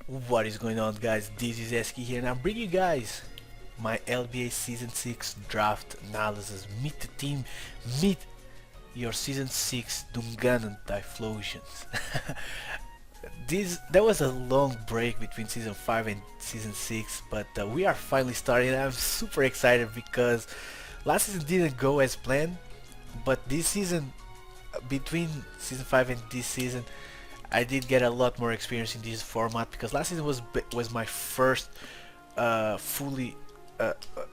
What is going on, guys? This is Eski here, and I'm bringing you guys my LBA Season 6 draft analysis. Meet the team, meet your Season 6 Dunganon Typhlosions. There was a long break between Season 5 and Season 6, but we are finally starting, and I'm super excited because last season didn't go as planned, but this season, between Season 5 and this season, I did get a lot more experience in this format because last season was my first fully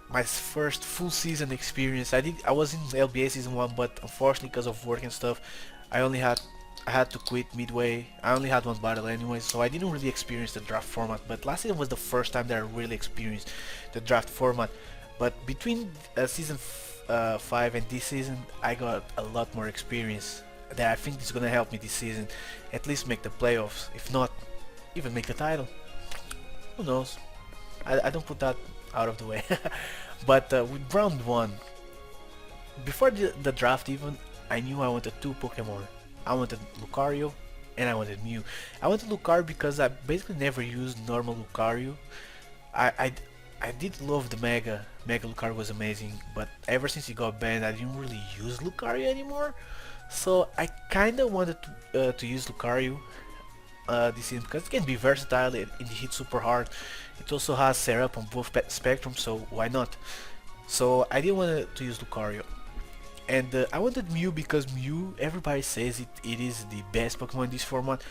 my first full season experience. I was in LBA season 1, but unfortunately because of work and stuff, I had to quit midway. I only had one battle anyway, so I didn't really experience the draft format. But last season was the first time that I really experienced the draft format. But between season 5 and this season, I got a lot more experience that I think is gonna help me this season, at least make the playoffs, if not even make the title. Who knows? I don't put that out of the way. But with round 1, before the draft even, I knew I wanted 2 Pokemon. I wanted Lucario and I wanted Mew. I wanted Lucario because I basically never used normal Lucario. I did love the Mega. Mega Lucario was amazing, but ever since he got banned, I didn't really use Lucario anymore. So I kinda wanted to use Lucario this season because it can be versatile, it hits super hard. It also has Syrup on both spectrums, so why not? So I didn't want to use Lucario. And I wanted Mew because Mew, everybody says it is the best Pokemon in this format.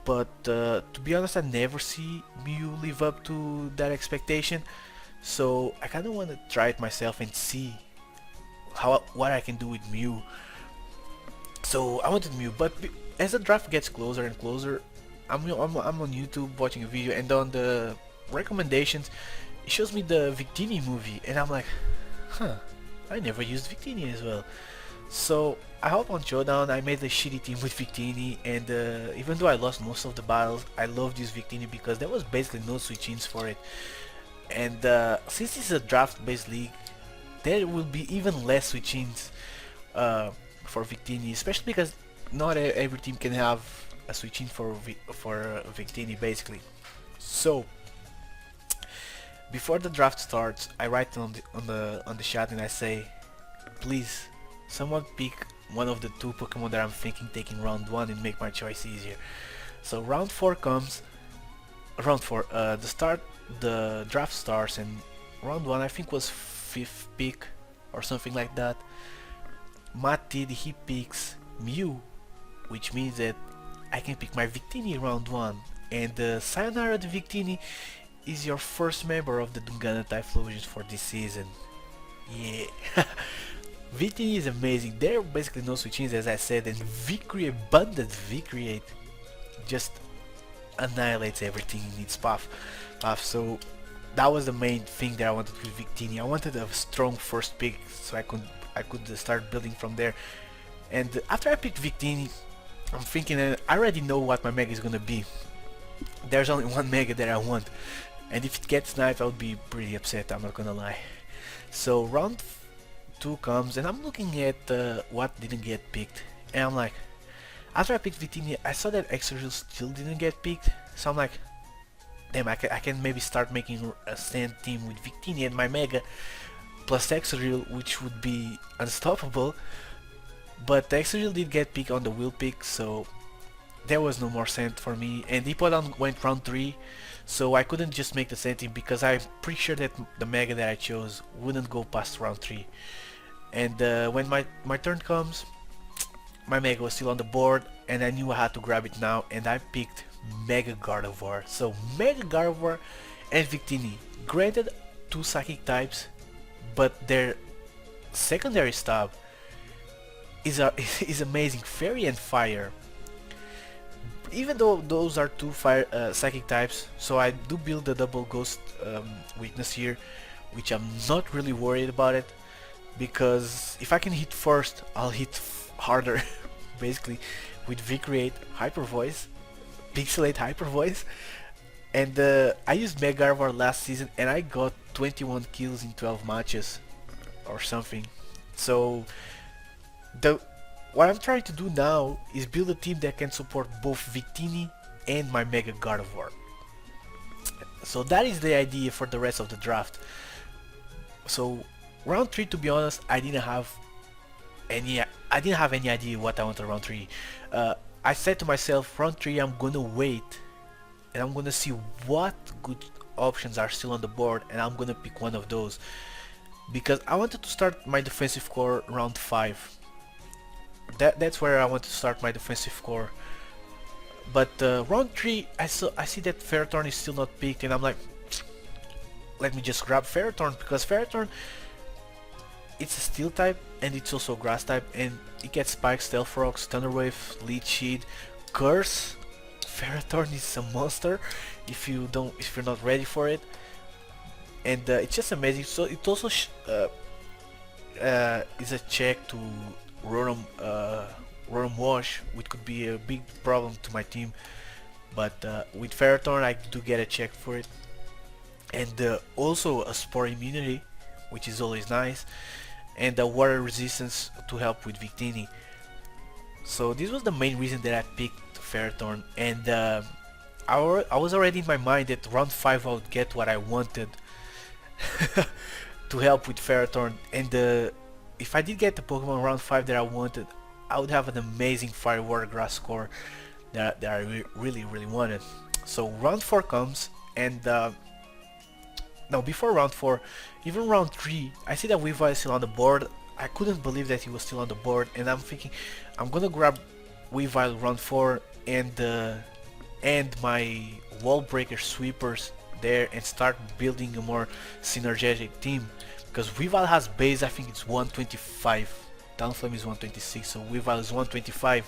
But to be honest, I never see Mew live up to that expectation. So I kinda want to try it myself and see what I can do with Mew. So I wanted Mew, but as the draft gets closer and closer, I'm on YouTube watching a video, and on the recommendations, it shows me the Victini movie, and I'm like, huh, I never used Victini as well. So I hop on Showdown, I made a shitty team with Victini, and even though I lost most of the battles, I loved this Victini because there was basically no switch-ins for it. And since this is a draft-based league, there will be even less switch-ins for Victini, especially because not every team can have a switch in for Victini basically. So before the draft starts, I write on the chat and I say, please, someone pick one of the 2 Pokemon that I'm thinking taking round 1 and make my choice easier. So round 4 comes. Round 4, the draft starts, and round 1 I think was 5th pick or something like that. Matt did, he picks Mew, which means that I can pick my Victini round 1, and Sayonara the Victini is your first member of the Dunganon Typhlosions for this season. Yeah. Victini is amazing. There are basically no switch-ins, as I said, and Abundant Vicreate just annihilates everything in its path. So that was the main thing that I wanted with Victini. I wanted a strong first pick so I could start building from there. And after I picked Victini, I'm thinking I already know what my Mega is gonna be. There's only one Mega that I want, and if it gets sniped, I'll be pretty upset, I'm not gonna lie. So round 2 comes, and I'm looking at what didn't get picked, and I'm like, after I picked Victini, I saw that Exegil still didn't get picked, so I'm like, damn, I can maybe start making a sand team with Victini and my Mega plus Exegil, which would be unstoppable. But Exegil did get picked on the wheel pick, so there was no more sand for me, and Hippodon went round 3, so I couldn't just make the sand team because I'm pretty sure that the Mega that I chose wouldn't go past round 3. And when my turn comes, my Mega was still on the board, and I knew I had to grab it now, and I picked Mega Gardevoir. So Mega Gardevoir and Victini, granted 2 psychic types, but their secondary stab is amazing. Fairy and Fire. Even though those are 2 fire psychic types, so I do build the double ghost weakness here, which I'm not really worried about it, because if I can hit first, I'll hit harder basically with Vicreate, Hyper Voice, Pixelate Hyper Voice. And I used Mega Gardevoir last season and I got 21 kills in 12 matches or something. So what I'm trying to do now is build a team that can support both Victini and my Mega Gardevoir. So that is the idea for the rest of the draft. So round 3, to be honest, any I didn't have any idea what I wanted round 3. I said to myself, round 3 I'm gonna wait and I'm gonna see what good options are still on the board, and I'm gonna pick one of those because I wanted to start my defensive core round 5. That's where I want to start my defensive core. But round 3, I see that Ferrothorn is still not picked, and I'm like, let me just grab Ferrothorn, because Ferrothorn, it's a steel type and it's also a grass type, and it gets Spike, Stealth Rocks, Thunder Wave, Leech Seed, Curse. Ferrothorn is a monster if you're not ready for it, and it's just amazing. So it also is a check to Rotom Wash, which could be a big problem to my team. But with Ferrothorn, I do get a check for it, and also a Spore immunity, which is always nice, and a water resistance to help with Victini. So this was the main reason that I picked Ferrothorn, and I was already in my mind that round 5 I would get what I wanted to help with Ferrothorn, and if I did get the Pokemon round 5 that I wanted, I would have an amazing Fire Water Grass score that I really wanted. So round 4 comes, and no, before round 4, even round 3, I see that Weavile is still on the board. I couldn't believe that he was still on the board, and I'm thinking I'm gonna grab Weavile round 4 and end my wall breaker sweepers there and start building a more synergetic team, because Weavile has base, I think it's 125, Talonflame is 126, so Weavile is 125,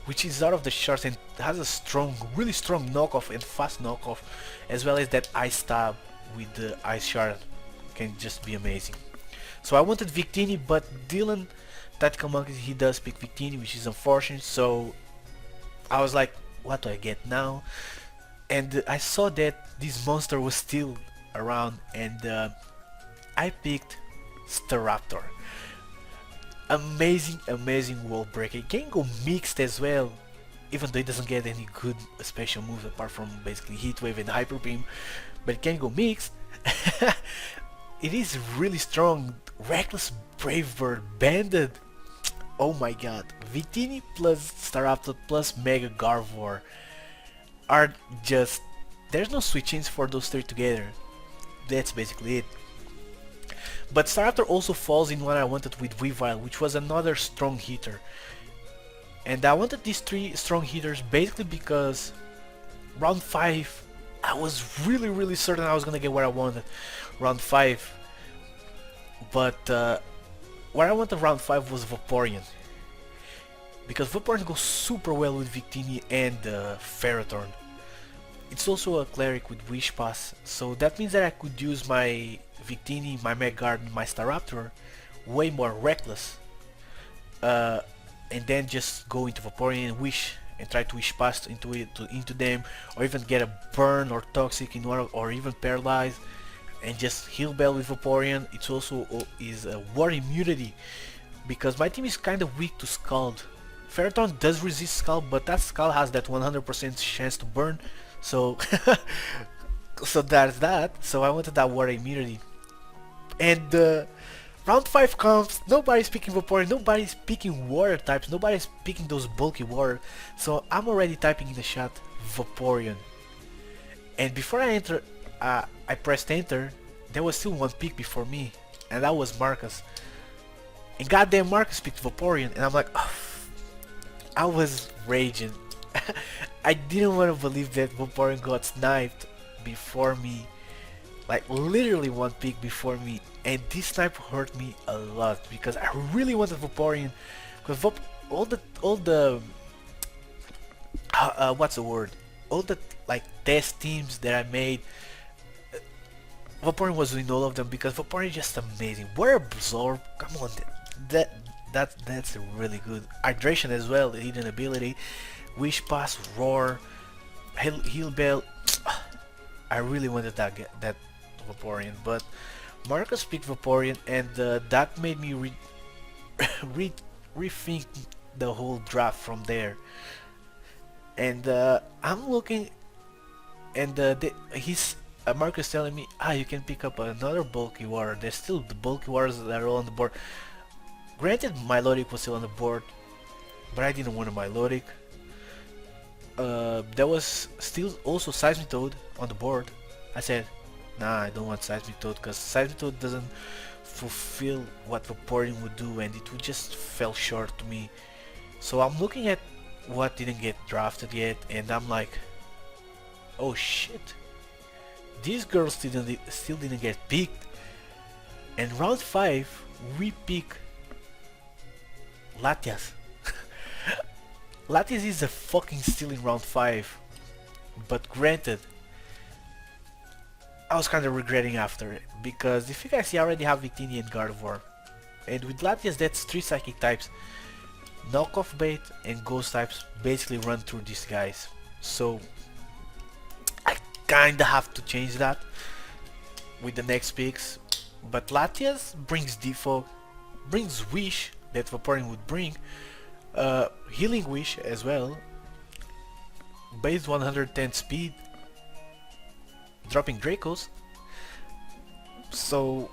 which is out of the charts, and has a strong, really strong knockoff and fast knockoff, as well as that Ice Stab with the Ice Shard can just be amazing. So I wanted Victini, but Dylan Tactical Monkey, he does pick Victini, which is unfortunate. So I was like, what do I get now? And I saw that this monster was still around, and I picked Staraptor. Amazing wall breaker. It can go mixed as well, even though it doesn't get any good special moves apart from basically Heat Wave and Hyper Beam, but it can go mixed. It is really strong. Reckless Brave Bird, Banded. Oh my god. Victini plus Staraptor plus Mega Garvor are just... there's no switch-ins for those three together. That's basically it. But Staraptor also falls in what I wanted with Weavile, which was another strong hitter. And I wanted these three strong hitters basically because round 5 I was really certain I was gonna get what I wanted round 5. But what I wanted round 5 was Vaporeon, because Vaporeon goes super well with Victini and Ferrothorn. It's also a cleric with Wish Pass, so that means that I could use my Victini, my Mega Guard, and my Staraptor way more reckless, and then just go into Vaporeon and Wish and try to Wish Pass into them, or even get a Burn or Toxic in one, or even Paralyze, and just Heal Bell with Vaporeon. It's also is a Water immunity, because my team is kind of weak to Scald. Ferrothorn does resist Scald, but that Scald has that 100% chance to burn, so so that's that. So I wanted that Water immunity. And round 5 comes, nobody's picking Vaporeon, nobody's picking water types, nobody's picking those bulky water, so I'm already typing in the chat Vaporeon. And before I enter, I pressed enter, there was still one pick before me, and that was Marcus. And goddamn, Marcus picked Vaporeon, and I'm like, oh, I was raging. I didn't want to believe that Vaporeon got sniped before me, like literally one pick before me, and this snipe hurt me a lot because I really wanted Vaporeon, because all the what's the word? All the like test teams that I made, Vaporeon was in all of them, because Vaporeon is just amazing. Water Absorb, come on, that's really good. Hydration as well, hidden ability. Wish Pass, Roar, Heal Bell. I really wanted that Vaporeon, but Marcus picked Vaporeon, and that made me rethink the whole draft from there. And I'm looking And he's Marcus telling me, you can pick up another bulky water. There's still the bulky waters that are on the board. Granted, Milotic was still on the board, but I didn't want a Milotic. There was still also Seismitoad on the board. I said, nah, I don't want Seismitoad because Seismitoad doesn't fulfill what Vaporeon would do, and it would just fell short to me. So I'm looking at what didn't get drafted yet, and I'm like, oh shit, these girls still didn't get picked. And round 5 we pick Latias. Latias is a fucking steal in round 5, but granted, I was kind of regretting after it, because if you guys see, I already have Victini and Gardevoir, and with Latias that's 3 psychic types. Knockoff bait and ghost types basically run through these guys, so I kinda have to change that with the next picks. But Latias brings Defog, brings Wish that Vaporeon would bring, Healing Wish as well, base 110 speed, dropping Dracos, so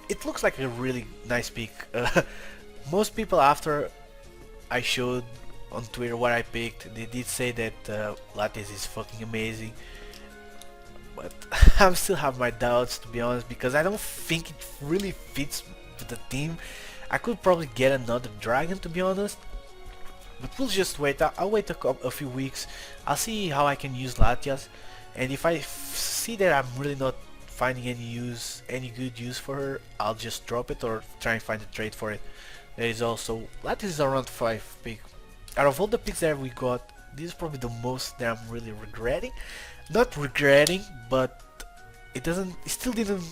it looks like a really nice pick. Most people after I showed on Twitter what I picked, they did say that Latias is fucking amazing, but I still have my doubts, to be honest, because I don't think it really fits with the team. I could probably get another dragon, to be honest, but we'll just wait. I'll wait a few weeks. I'll see how I can use Latias, and if I see that I'm really not finding any good use for her, I'll just drop it or try and find a trade for it. There is also Latias is around 5 pick. Out of all the picks that we got, this is probably the most that I'm really regretting. Not regretting, but it still didn't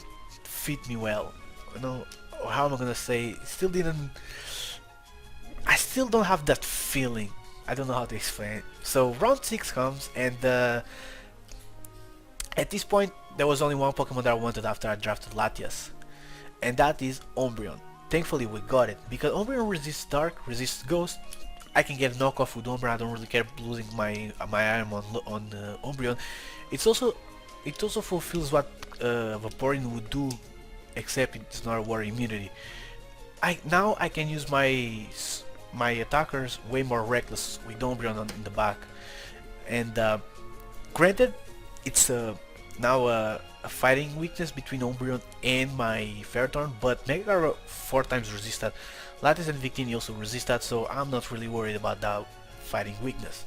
fit me well. You know, how am I gonna say? It still didn't. I still don't have that feeling. I don't know how to explain it. So round 6 comes, and at this point there was only one Pokemon that I wanted after I drafted Latias, and that is Umbreon. Thankfully we got it, because Umbreon resists Dark, resists Ghost. I can get a knockoff with Umbreon. I don't really care losing my item on Umbreon. It also fulfills what Vaporeon would do, except it's not a water immunity. Now I can use my attackers way more reckless with Umbreon in the back, and granted, it's now a fighting weakness between Umbreon and my Ferrothorn, but Mega 4 times resist that. Latias and Victini also resist that, so I'm not really worried about that fighting weakness.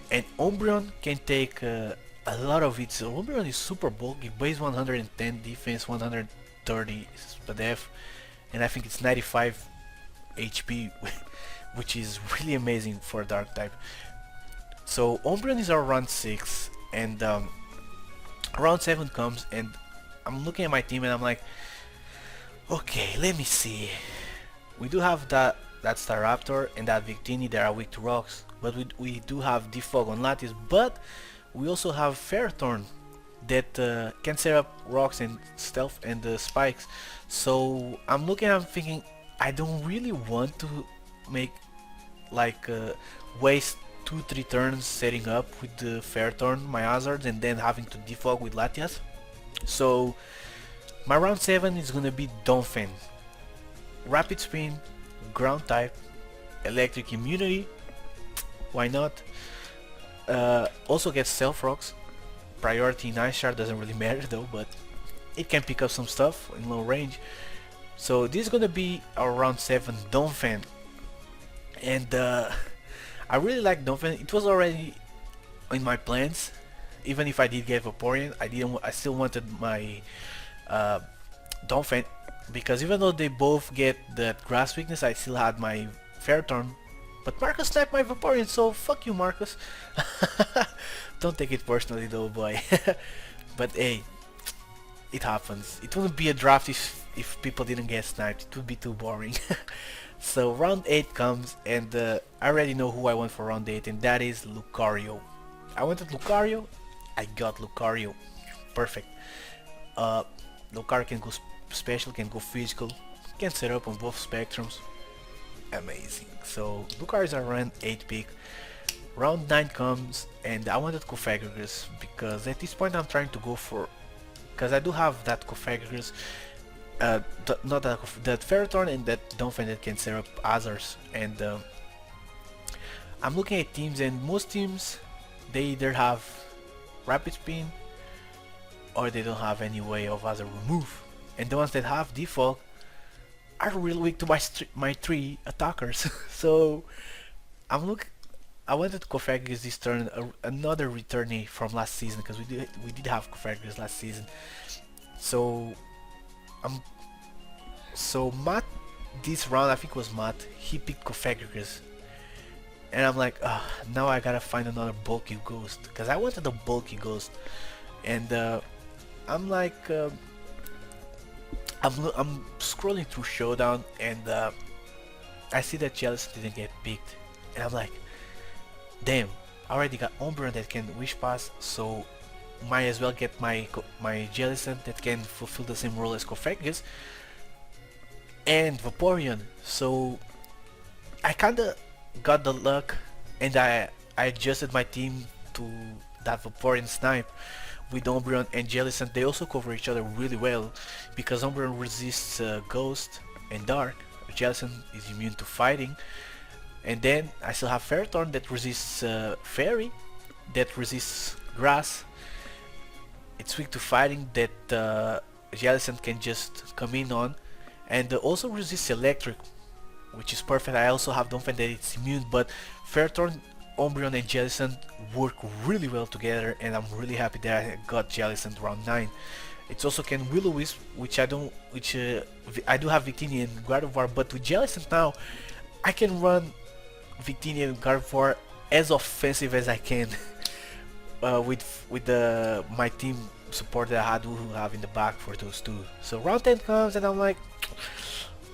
And Umbreon can take a lot of it. So Umbreon is super bulky, base 110 defense, 130 SPDF, and I think it's 95 HP, which is really amazing for a dark type. So Umbreon is around 6, and round 7 comes, and I'm looking at my team and I'm like, okay, let me see. We do have that Staraptor and that Victini that are weak to rocks, but we do have Defog on Latias, but we also have Ferrothorn that can set up rocks and stealth and spikes. So I'm looking, I'm thinking, I don't really want to make like waste 2-3 turns setting up with the Ferrothorn, my hazards, and then having to defog with Latias. So my round 7 is gonna be Donphan. Rapid Spin, ground type, electric immunity, why not? Also gets stealth rocks, priority in Ice Shard, doesn't really matter though, but it can pick up some stuff in low range. So this is gonna be our round 7 Donphan, and I really like Donphan. It was already in my plans. Even if I did get Vaporeon, I still wanted my Donphan, because even though they both get that grass weakness, I still had my Ferrothorn. But Marcus sniped my Vaporeon, so fuck you, Marcus. Don't take it personally though, boy. But hey, it happens. It wouldn't be a draft if people didn't get sniped. It would be too boring. So round 8 comes, and I already know who I want for round 8, and that is Lucario. I wanted Lucario, I got Lucario. Perfect. Lucario can go special, can go physical, can set up on both spectrums. Amazing. So Lucario is around 8 pick. round 9 comes and I wanted Cofagrigus because at this point I'm trying to go for, because I do have that Cofagrigus, not that that Ferrothorn and that Donphan that can set up others, and I'm looking at teams, and most teams they either have Rapid Spin or they don't have any way of other remove, and the ones that have default are really weak to my three attackers. So I'm look. I wanted Cofagrigus this turn, another returnee from last season, because we did have Cofagrigus last season. So I'm Matt this round, I think it was Matt, he picked Cofagrigus, and I'm like, now I gotta find another bulky ghost, because I wanted a bulky ghost, and I'm like, I'm scrolling through Showdown, and I see that Jellicent didn't get picked, and I'm like, damn, I already got Umbreon that can Wish Pass, so might as well get my Jellicent that can fulfill the same role as Cofagrigus, and Vaporeon. So I kinda got the luck, and I adjusted my team to that Vaporeon snipe with Umbreon and Jellicent. They also cover each other really well because Umbreon resists Ghost and Dark. Jellicent is immune to fighting, and then I still have Ferrothorn that resists Fairy, that resists Grass. It's weak to fighting, that Jellicent can just come in on, and also resists Electric, which is perfect. I also have Donphan that it's immune, but Ferrothorn, Umbreon and Jellicent work really well together, and I'm really happy that I got Jellicent round 9. It also can Will-O-Wisp, which I do have Victini and Gardevoir, but with Jellicent now, I can run Victini and Gardevoir as offensive as I can with my team support that I had who have in the back for those two. So round 10 comes and I'm like,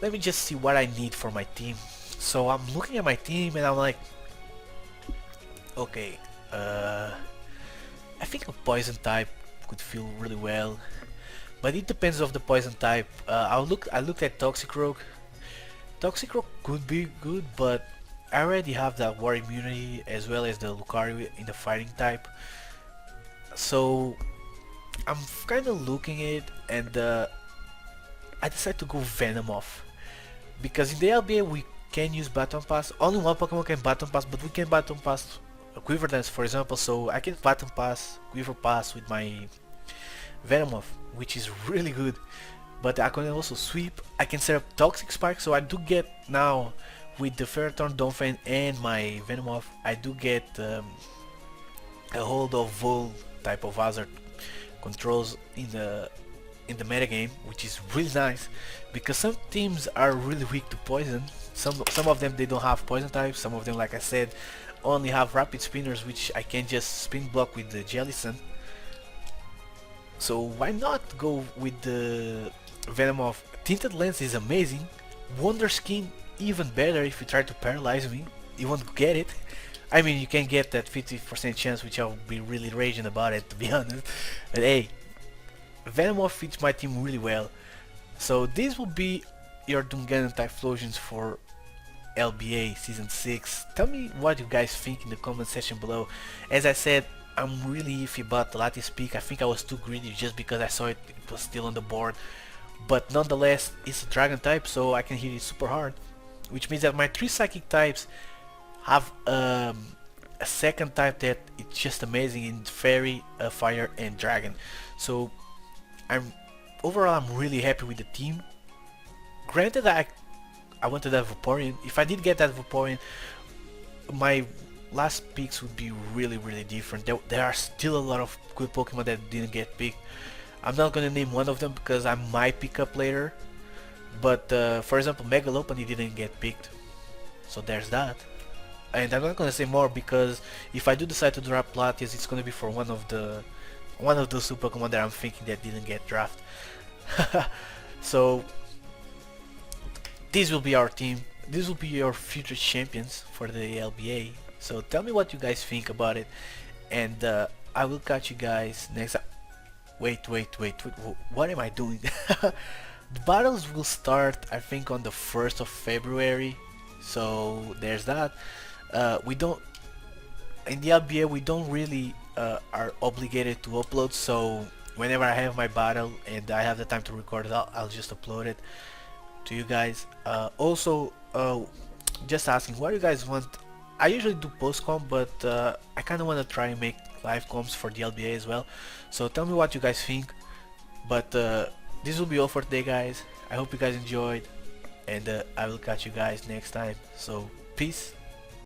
let me just see what I need for my team. So I'm looking at my team and I'm like, okay, I think a poison type could feel really well, but it depends of the poison type. I looked at Toxicroak. Toxicroak could be good, but I already have that War immunity as well as the Lucario in the fighting type. So I'm kind of looking at it, and I decided to go Venomoth, because in the LBA we can use Baton Pass. Only one Pokemon can Baton Pass, but we can Baton Pass Quiver Dance, for example. So I can Baton Pass, Quiver Pass with my Venomoth, which is really good. But I can also sweep. I can set up Toxic Spark, so I do get now with the Ferrothorn, Donphan and my Venomoth, I do get a hold of Vol type of hazard controls in the metagame, which is really nice because some teams are really weak to poison. Some of them they don't have poison types. Some of them, like I said, only have rapid spinners, which I can just spin block with the Jellicent. So why not go with the Venomoth? Tinted Lens is amazing. Wonder Skin even better. If you try to paralyze me, you won't get it. I mean, you can get that 50% chance, which I'll be really raging about it, to be honest. But hey, Venomoth fits my team really well. So these will be your Dungan Typhlosions for LBA Season 6. Tell me what you guys think in the comment section below. As I said, I'm really iffy about the Latias Peak. I think I was too greedy just because I saw it was still on the board. But nonetheless, it's a Dragon type, so I can hit it super hard. Which means that my 3 Psychic types have a second type that it's just amazing in Fairy, Fire and Dragon. So overall I'm really happy with the team. Granted, I wanted that Vaporeon. If I did get that Vaporeon, my last picks would be really different. There are still a lot of good Pokemon that didn't get picked. I'm not gonna name one of them because I might pick up later. But for example, Megalophony didn't get picked, so there's that. And I'm not gonna say more because if I do decide to drop Latias, it's gonna be for one of those super Pokemon that I'm thinking that didn't get drafted. So this will be our team. This will be your future champions for the LBA. So tell me what you guys think about it, and I will catch you guys next time. Wait, what am I doing? The battles will start, I think, on the 1st of February, so there's that. We don't in the LBA we don't really are obligated to upload, so whenever I have my battle and I have the time to record it, I'll just upload it to you guys. Also, just asking, what do you guys want? I usually do post comp, but I kind of want to try and make live comps for the LBA as well. So tell me what you guys think. But this will be all for today, guys. I hope you guys enjoyed, and I will catch you guys next time. So peace.